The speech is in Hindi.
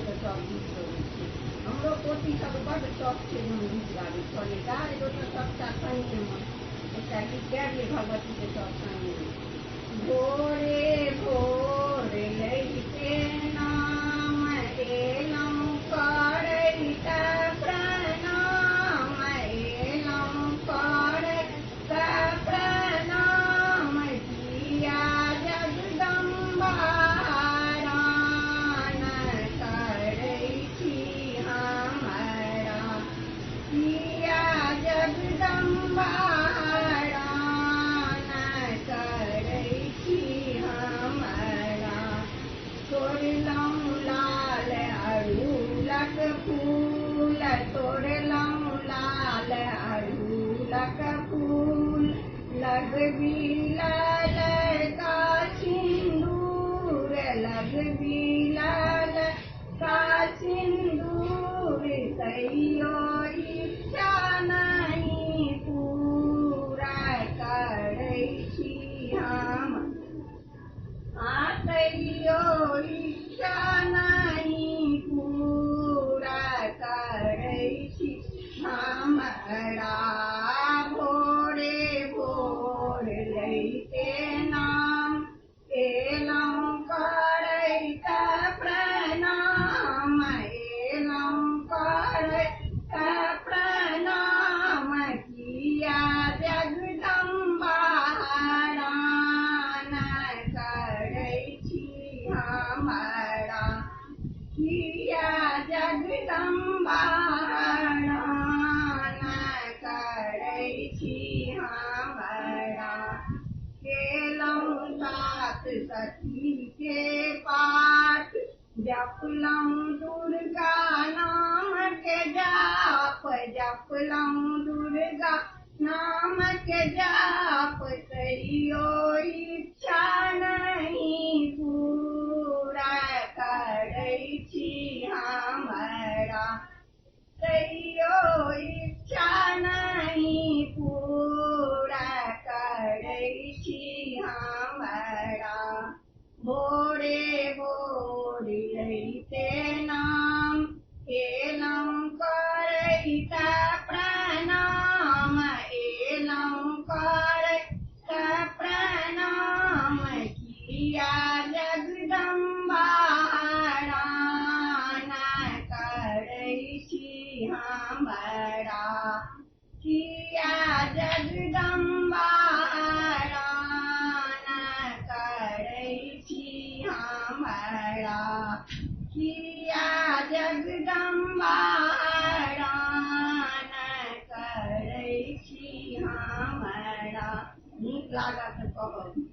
के सब गीत गबै छै। हमरो पोती सब बड्ड शौक छै जे हम गीत गाबी छलै। गारि दोसर सबटा संगेमे एकटा गीत गाबी भगवतीके सब संगे। भोरे भोर लैते नाम एलहुँ करैत प्रणाम, एलहुँ करैत प्रणाम, किया जगदम्बा रान करै छी हमरा, किया जगदम्बा रान करै छी हमरा। तोड़लहुँ लाल अड़हुलक फूल, तोड़लहुँ लाल अड़हुलक फूल, लगबी ललका सिन्दूर, लगबी ललका सिन्दूर, तैयो इच्छा नहीं पूरा करै छी हम, तैयो इच्छा नहीं पूरा करै छी हमरा। भोरे भोर लैते नाम एलहुँ करैत प्रणाम, एलहुँ करैत प्रणाम, किया जगदम्बा रान करै छी हमरा, किया जगदम्बा रान करै छी हमरा। केलहुँ सात सती के पाठ, जपलहुँ दुर्गा नाम के जाप, जपलहुँ दुर्गा नाम के जाप, तैयो इच्छा नहीं पूरा करै छी हमरा, तैयो इच्छा नहीं पूरा करै छी हमरा। भोरे भोर लैते नाम एलहुँ करैत प्रणाम, एलहुँ करैत प्रणाम, किया जगदम्बा रान करै छी हमरा, किया जगदम्बा रान करै छी हमरा, किया जगदम्बा रान करै छी हमरा। नीक लागत कहब।